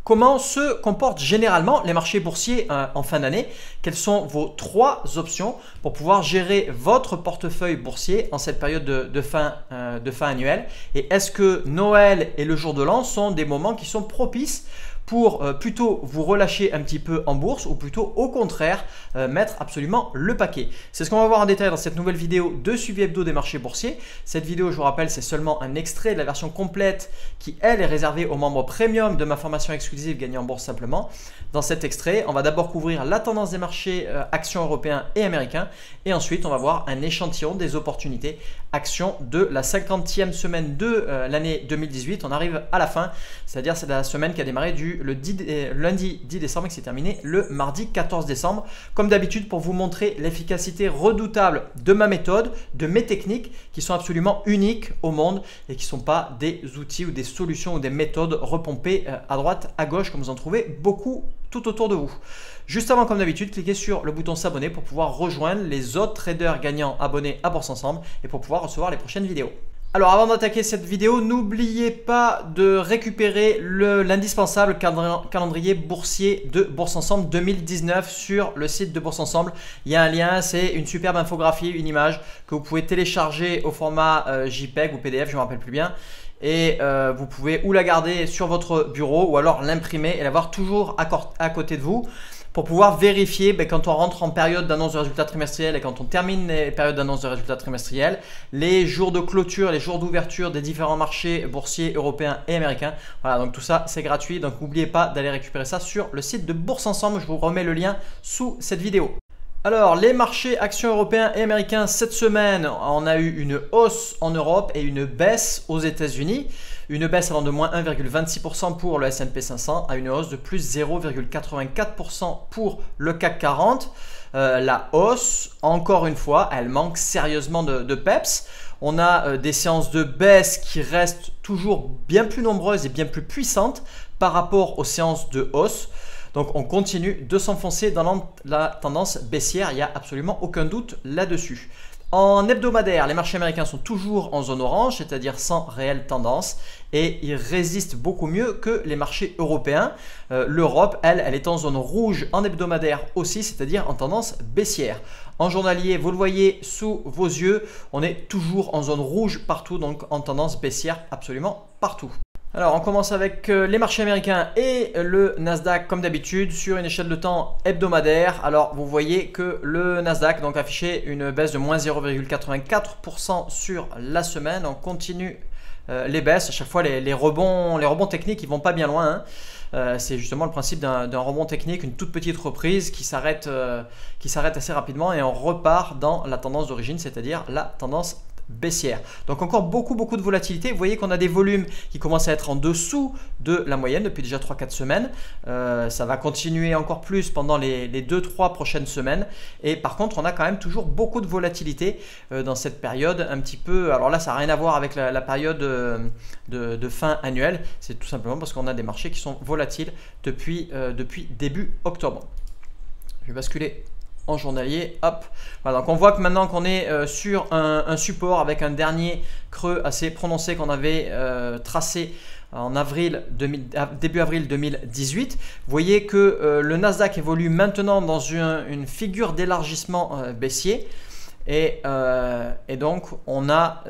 Comment se comportent généralement les marchés boursiers en fin d'année? Quelles sont vos 3 options pour pouvoir gérer votre portefeuille boursier en cette période de fin annuelle? Et est-ce que Noël et le jour de l'an sont des moments qui sont propices pour plutôt vous relâcher un petit peu en bourse ou plutôt au contraire mettre absolument le paquet? C'est ce qu'on va voir en détail dans cette nouvelle vidéo de suivi hebdo des marchés boursiers. Cette vidéo, je vous rappelle, c'est seulement un extrait de la version complète qui, elle, est réservée aux membres premium de ma formation exclusive Gagner en bourse simplement. Dans cet extrait, on va d'abord couvrir la tendance des marchés actions européens et américains et ensuite on va voir un échantillon des opportunités actions de la 50e semaine de l'année 2018. On arrive à la fin, c'est-à-dire c'est la semaine qui a démarré lundi 10 décembre et qui s'est terminée le mardi 14 décembre. Comme d'habitude, pour vous montrer l'efficacité redoutable de ma méthode, de mes techniques qui sont absolument uniques au monde et qui ne sont pas des outils ou des solutions ou des méthodes repompées à droite, à gauche, comme vous en trouvez beaucoup tout autour de vous. Juste avant, comme d'habitude, cliquez sur le bouton s'abonner pour pouvoir rejoindre les autres traders gagnants abonnés à Bourse Ensemble et pour pouvoir recevoir les prochaines vidéos. Alors avant d'attaquer cette vidéo, n'oubliez pas de récupérer l'indispensable calendrier boursier de Bourse Ensemble 2019 sur le site de Bourse Ensemble. Il y a un lien, c'est une superbe infographie, une image que vous pouvez télécharger au format JPEG ou PDF, je ne me rappelle plus bien. Et vous pouvez ou la garder sur votre bureau ou alors l'imprimer et l'avoir toujours à côté de vous pour pouvoir vérifier quand on rentre en période d'annonce de résultats trimestriels et quand on termine les périodes d'annonce de résultats trimestriels, les jours de clôture, les jours d'ouverture des différents marchés boursiers européens et américains. Voilà, donc tout ça c'est gratuit, donc n'oubliez pas d'aller récupérer ça sur le site de Bourse Ensemble. Je vous remets le lien sous cette vidéo. Alors, les marchés actions européens et américains cette semaine, on a eu une hausse en Europe et une baisse aux États-Unis. Une baisse allant de moins 1,26% pour le S&P 500 à une hausse de plus 0,84% pour le CAC 40. La hausse, encore une fois, elle manque sérieusement de peps. On a des séances de baisse qui restent toujours bien plus nombreuses et bien plus puissantes par rapport aux séances de hausse. Donc on continue de s'enfoncer dans la tendance baissière, il n'y a absolument aucun doute là-dessus. En hebdomadaire, les marchés américains sont toujours en zone orange, c'est-à-dire sans réelle tendance, et ils résistent beaucoup mieux que les marchés européens. L'Europe, elle est en zone rouge en hebdomadaire aussi, c'est-à-dire en tendance baissière. En journalier, vous le voyez sous vos yeux, on est toujours en zone rouge partout, donc en tendance baissière absolument partout. Alors, on commence avec les marchés américains et le Nasdaq comme d'habitude sur une échelle de temps hebdomadaire. Alors, vous voyez que le Nasdaq donc affichait une baisse de moins 0,84% sur la semaine. On continue les baisses. À chaque fois, les rebonds techniques, ils vont pas bien loin, hein. C'est justement le principe d'un rebond technique, une toute petite reprise qui s'arrête assez rapidement et on repart dans la tendance d'origine, c'est-à-dire la tendance baissière. Donc encore beaucoup de volatilité. Vous voyez qu'on a des volumes qui commencent à être en dessous de la moyenne depuis déjà 3-4 semaines. Ça va continuer encore plus pendant les 2-3 prochaines semaines. Et par contre, on a quand même toujours beaucoup de volatilité dans cette période un petit peu. Alors là, ça n'a rien à voir avec la période de fin annuelle. C'est tout simplement parce qu'on a des marchés qui sont volatiles depuis début octobre. Je vais basculer en journalier, hop. Voilà, donc on voit que maintenant qu'on est sur un support avec un dernier creux assez prononcé qu'on avait tracé en début avril 2018. Vous voyez que le Nasdaq évolue maintenant dans une figure d'élargissement baissier. Et donc on a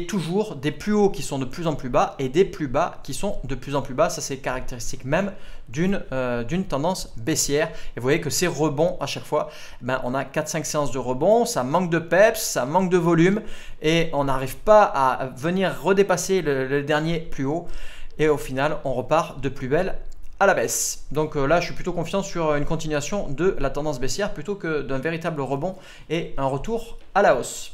toujours des plus hauts qui sont de plus en plus bas et des plus bas qui sont de plus en plus bas. Ça c'est caractéristique même d'une tendance baissière. Et vous voyez que ces rebonds à chaque fois, on a 4-5 séances de rebonds, ça manque de peps, ça manque de volume et on n'arrive pas à venir redépasser le dernier plus haut. Et au final on repart de plus belle à la baisse. Donc là, je suis plutôt confiant sur une continuation de la tendance baissière plutôt que d'un véritable rebond et un retour à la hausse.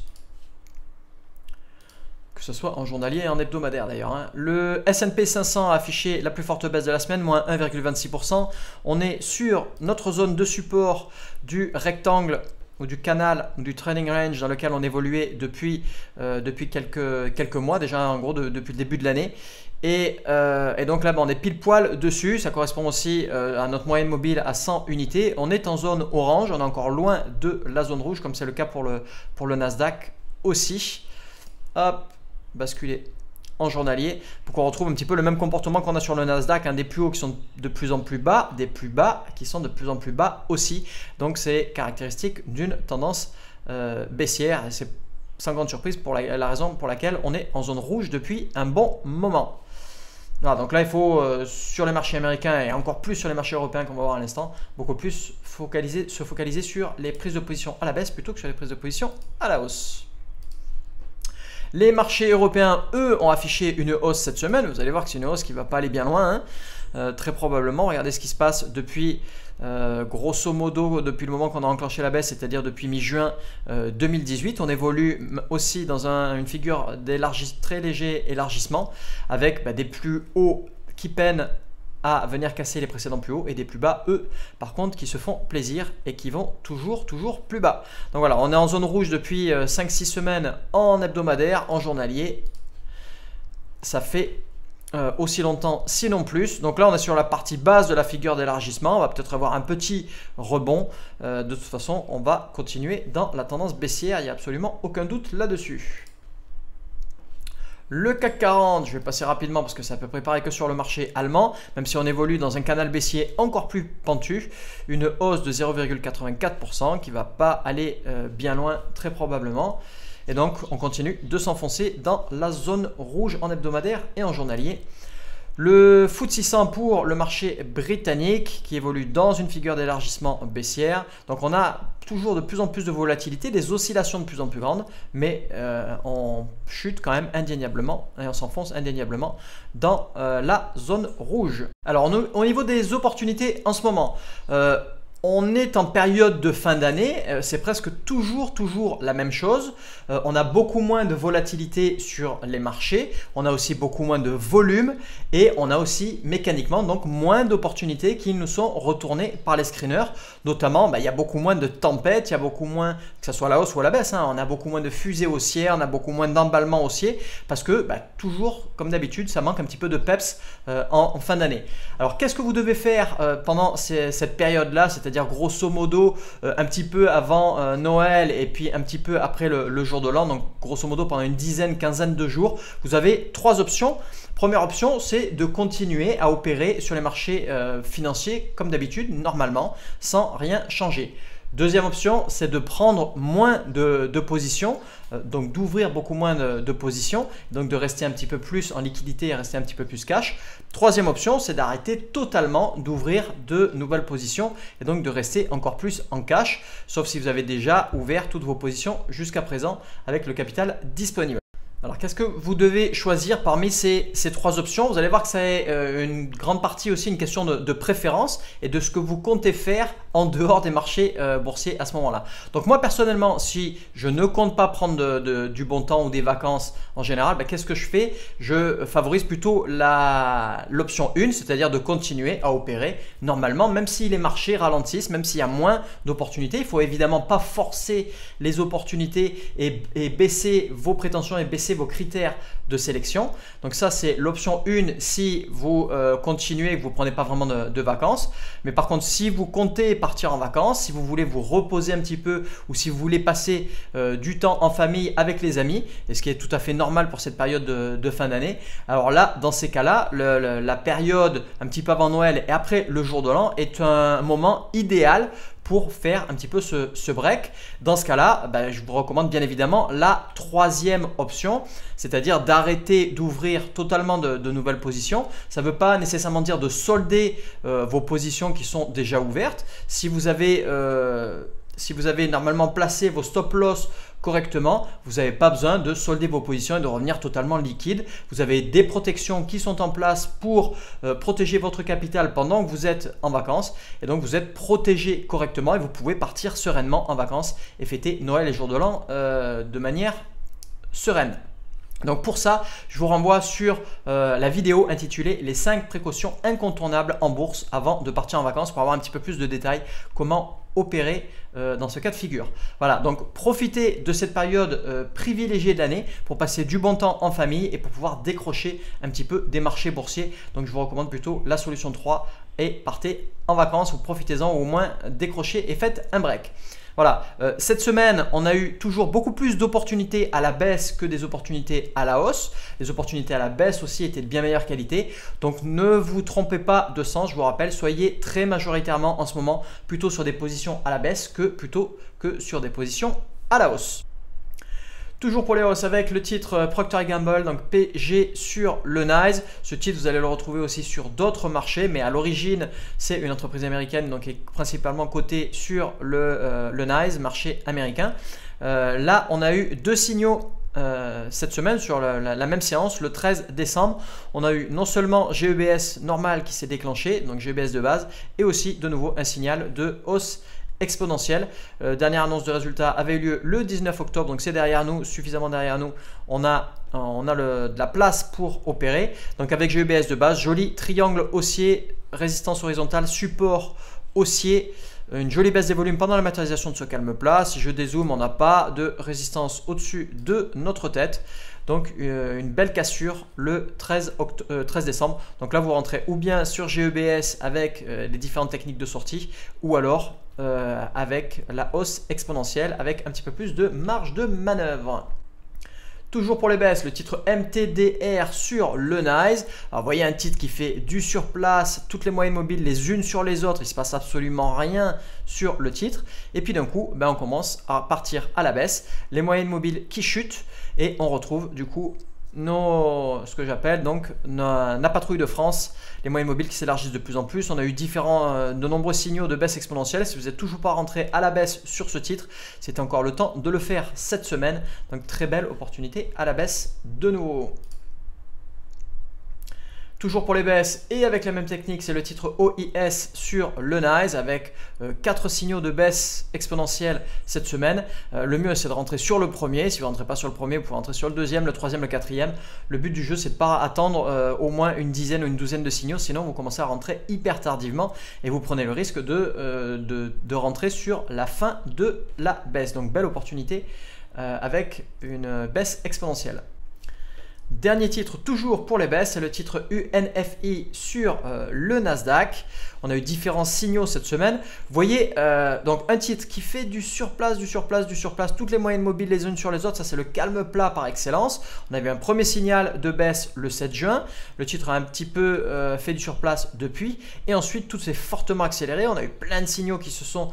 Que ce soit en journalier et en hebdomadaire d'ailleurs, hein. Le S&P 500 a affiché la plus forte baisse de la semaine, moins 1,26%. On est sur notre zone de support du rectangle ou du canal ou du trading range dans lequel on évoluait depuis quelques mois déjà, en gros depuis le début de l'année. Et donc là, on est pile poil dessus. Ça correspond aussi à notre moyenne mobile à 100 unités. On est en zone orange, on est encore loin de la zone rouge, comme c'est le cas pour le Nasdaq aussi. Hop, basculer en journalier pour qu'on retrouve un petit peu le même comportement qu'on a sur le Nasdaq, des plus hauts qui sont de plus en plus bas, des plus bas qui sont de plus en plus bas aussi. Donc c'est caractéristique d'une tendance baissière et c'est sans grande surprise pour la raison pour laquelle on est en zone rouge depuis un bon moment. Voilà, donc là, il faut, sur les marchés américains et encore plus sur les marchés européens qu'on va voir à l'instant, beaucoup plus se focaliser sur les prises de position à la baisse plutôt que sur les prises de position à la hausse. Les marchés européens, eux, ont affiché une hausse cette semaine. Vous allez voir que c'est une hausse qui ne va pas aller bien loin, très probablement. Regardez ce qui se passe depuis, grosso modo, depuis le moment qu'on a enclenché la baisse, c'est-à-dire depuis mi-juin 2018. On évolue aussi dans une figure très léger élargissement avec des plus hauts qui peinent à venir casser les précédents plus hauts et des plus bas, eux, par contre, qui se font plaisir et qui vont toujours plus bas. Donc voilà, on est en zone rouge depuis 5-6 semaines en hebdomadaire, en journalier. Ça fait aussi longtemps, sinon plus. Donc là, on est sur la partie basse de la figure d'élargissement. On va peut-être avoir un petit rebond. De toute façon, on va continuer dans la tendance baissière. Il n'y a absolument aucun doute là-dessus. Le CAC 40, je vais passer rapidement parce que c'est à peu près pareil que sur le marché allemand, même si on évolue dans un canal baissier encore plus pentu, une hausse de 0,84% qui ne va pas aller bien loin très probablement. Et donc, on continue de s'enfoncer dans la zone rouge en hebdomadaire et en journalier. Le FTSE 100 pour le marché britannique qui évolue dans une figure d'élargissement baissière. Donc, on a toujours de plus en plus de volatilité, des oscillations de plus en plus grandes, mais on chute quand même indéniablement et on s'enfonce indéniablement dans la zone rouge. Alors, au niveau des opportunités en ce moment, on est en période de fin d'année, c'est presque toujours la même chose. On a beaucoup moins de volatilité sur les marchés, on a aussi beaucoup moins de volume et on a aussi mécaniquement donc moins d'opportunités qui nous sont retournées par les screeners. Notamment, il y a beaucoup moins de tempêtes, il y a beaucoup moins, que ce soit à la hausse ou à la baisse, on a beaucoup moins de fusées haussières, on a beaucoup moins d'emballements haussiers parce que toujours comme d'habitude, ça manque un petit peu de peps en fin d'année. Alors qu'est-ce que vous devez faire pendant cette période-là, c'est-à-dire grosso modo un petit peu avant Noël et puis un petit peu après le jour de l'an, donc grosso modo pendant une quinzaine de jours, vous avez trois options. Première option, c'est de continuer à opérer sur les marchés financiers comme d'habitude, normalement, sans rien changer. Deuxième option, c'est de prendre moins de positions, donc d'ouvrir beaucoup moins de positions, donc de rester un petit peu plus en liquidité et rester un petit peu plus cash. Troisième option, c'est d'arrêter totalement d'ouvrir de nouvelles positions et donc de rester encore plus en cash, sauf si vous avez déjà ouvert toutes vos positions jusqu'à présent avec le capital disponible. Alors, qu'est-ce que vous devez choisir parmi ces trois options? Vous allez voir que c'est une grande partie aussi une question de préférence et de ce que vous comptez faire en dehors des marchés boursiers à ce moment-là. Donc moi personnellement, si je ne compte pas prendre du bon temps ou des vacances en général, qu'est-ce que je fais? Je favorise plutôt l'option 1, c'est-à-dire de continuer à opérer normalement, même si les marchés ralentissent, même s'il y a moins d'opportunités. Il ne faut évidemment pas forcer les opportunités et baisser vos prétentions et baisser vos critères de sélection. Donc ça, c'est l'option 1 si vous continuez et que vous ne prenez pas vraiment de vacances. Mais par contre, si vous comptez partir en vacances, si vous voulez vous reposer un petit peu ou si vous voulez passer du temps en famille avec les amis, et ce qui est tout à fait normal pour cette période de fin d'année, alors là, dans ces cas-là, la période un petit peu avant Noël et après le jour de l'an est un moment idéal pour faire un petit peu ce break. Dans ce cas-là, je vous recommande bien évidemment la troisième option, c'est-à-dire d'arrêter d'ouvrir totalement de nouvelles positions. Ça ne veut pas nécessairement dire de solder vos positions qui sont déjà ouvertes. Si vous avez normalement placé vos stop loss correctement, vous n'avez pas besoin de solder vos positions et de revenir totalement liquide. Vous avez des protections qui sont en place pour protéger votre capital pendant que vous êtes en vacances et donc vous êtes protégé correctement et vous pouvez partir sereinement en vacances et fêter Noël et jour de l'an de manière sereine. Donc pour ça, je vous renvoie sur la vidéo intitulée « Les 5 précautions incontournables en bourse avant de partir en vacances » pour avoir un petit peu plus de détails comment opérer dans ce cas de figure. Voilà, donc profitez de cette période privilégiée de l'année pour passer du bon temps en famille et pour pouvoir décrocher un petit peu des marchés boursiers. Donc je vous recommande plutôt la solution 3 et partez en vacances ou profitez-en ou au moins décrochez et faites un break. Voilà, cette semaine, on a eu toujours beaucoup plus d'opportunités à la baisse que des opportunités à la hausse. Les opportunités à la baisse aussi étaient de bien meilleure qualité. Donc ne vous trompez pas de sens, je vous rappelle, soyez très majoritairement en ce moment plutôt sur des positions à la baisse plutôt que sur des positions à la hausse. Toujours pour les hausses avec le titre Procter & Gamble, donc PG sur le NYSE. Ce titre, vous allez le retrouver aussi sur d'autres marchés, mais à l'origine, c'est une entreprise américaine donc qui est principalement cotée sur le NYSE, marché américain. Là, on a eu deux signaux cette semaine sur la même séance, le 13 décembre. On a eu non seulement GEBS normal qui s'est déclenché, donc GEBS de base, et aussi de nouveau un signal de hausse exponentielle. Dernière annonce de résultats avait eu lieu le 19 octobre, donc c'est derrière nous, suffisamment derrière nous. On a de la place pour opérer. Donc avec GEBS de base, joli triangle haussier, résistance horizontale, support haussier. Une jolie baisse des volumes pendant la matérialisation de ce calme plat. Si je dézoome, on n'a pas de résistance au-dessus de notre tête. Donc une belle cassure le 13 décembre. Donc là, vous rentrez ou bien sur GEBS avec les différentes techniques de sortie, ou alors avec la hausse exponentielle avec un petit peu plus de marge de manœuvre. Toujours pour les baisses, le titre MTDR sur le NYSE. Alors, vous voyez un titre qui fait du surplace, toutes les moyennes mobiles les unes sur les autres. Il ne se passe absolument rien sur le titre. Et puis d'un coup, on commence à partir à la baisse. Les moyennes mobiles qui chutent et on retrouve du coup ce que j'appelle donc la patrouille de France, les moyennes mobiles qui s'élargissent de plus en plus. On a eu de nombreux signaux de baisse exponentielle. Si vous n'êtes toujours pas rentré à la baisse sur ce titre, c'était encore le temps de le faire cette semaine. Donc très belle opportunité à la baisse de nouveau. Toujours pour les baisses et avec la même technique, c'est le titre OIS sur le NYSE avec 4 signaux de baisse exponentielle cette semaine. Le mieux, c'est de rentrer sur le premier. Si vous ne rentrez pas sur le premier, vous pouvez rentrer sur le deuxième, le troisième, le quatrième. Le but du jeu, c'est de ne pas attendre au moins une dizaine ou une douzaine de signaux. Sinon, vous commencez à rentrer hyper tardivement et vous prenez le risque de rentrer sur la fin de la baisse. Donc, belle opportunité avec une baisse exponentielle. Dernier titre toujours pour les baisses, c'est le titre UNFI sur le Nasdaq. On a eu différents signaux cette semaine. Vous voyez, donc un titre qui fait du surplace, toutes les moyennes mobiles les unes sur les autres. Ça, c'est le calme plat par excellence. On avait un premier signal de baisse le 7 juin. Le titre a un petit peu fait du surplace depuis. Et ensuite, tout s'est fortement accéléré. On a eu plein de signaux qui se sont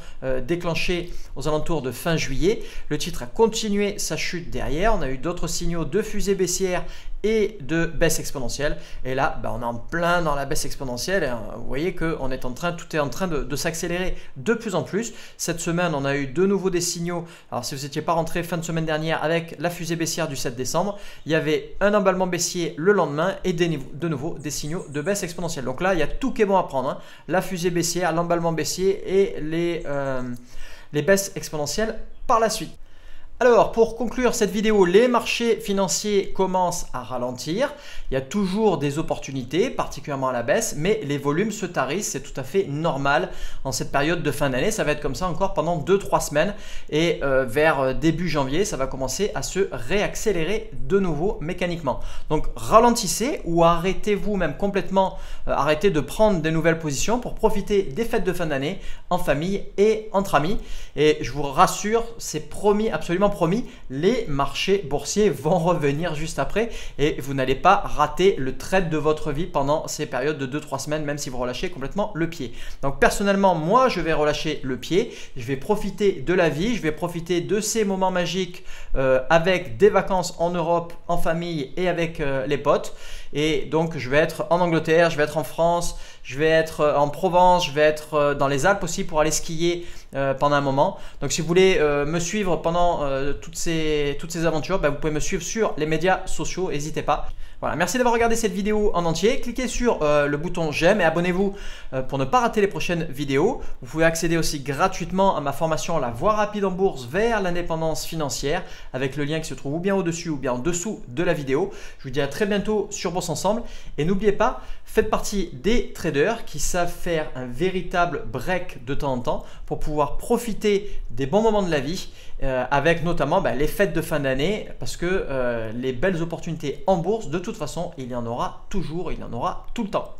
déclenchés aux alentours de fin juillet. Le titre a continué sa chute derrière. On a eu d'autres signaux de fusée baissière et de baisse exponentielle. Et là, on est en plein dans la baisse exponentielle. Et, vous voyez que tout est en train de s'accélérer de plus en plus. Cette semaine, on a eu de nouveau des signaux. Alors, si vous n'étiez pas rentré fin de semaine dernière avec la fusée baissière du 7 décembre, il y avait un emballement baissier le lendemain et de nouveau des signaux de baisse exponentielle. Donc là, il y a tout qui est bon à prendre, hein. La fusée baissière, l'emballement baissier et les baisses exponentielles par la suite. Alors, pour conclure cette vidéo, les marchés financiers commencent à ralentir. Il y a toujours des opportunités, particulièrement à la baisse, mais les volumes se tarissent. C'est tout à fait normal en cette période de fin d'année. Ça va être comme ça encore pendant 2-3 semaines. Et vers début janvier, ça va commencer à se réaccélérer de nouveau mécaniquement. Donc, ralentissez ou arrêtez-vous même complètement, arrêtez de prendre des nouvelles positions pour profiter des fêtes de fin d'année en famille et entre amis. Et je vous rassure, c'est promis, absolument promis, les marchés boursiers vont revenir juste après et vous n'allez pas rater le trade de votre vie pendant ces périodes de 2-3 semaines, même si vous relâchez complètement le pied. Donc personnellement, moi je vais relâcher le pied, je vais profiter de la vie, je vais profiter de ces moments magiques avec des vacances en Europe, en famille et avec les potes. Et donc je vais être en Angleterre, je vais être en France, je vais être en Provence, je vais être dans les Alpes aussi pour aller skier pendant un moment. Donc si vous voulez me suivre pendant toutes ces aventures, vous pouvez me suivre sur les médias sociaux, n'hésitez pas. Voilà, merci d'avoir regardé cette vidéo en entier. Cliquez sur le bouton j'aime et abonnez-vous pour ne pas rater les prochaines vidéos. Vous pouvez accéder aussi gratuitement à ma formation La Voie rapide en bourse vers l'indépendance financière avec le lien qui se trouve ou bien au-dessus ou bien en dessous de la vidéo. Je vous dis à très bientôt sur Bourse Ensemble et n'oubliez pas, faites partie des traders qui savent faire un véritable break de temps en temps pour pouvoir profiter des bons moments de la vie avec notamment les fêtes de fin d'année parce que les belles opportunités en bourse, de toute façon, il y en aura toujours, il y en aura tout le temps.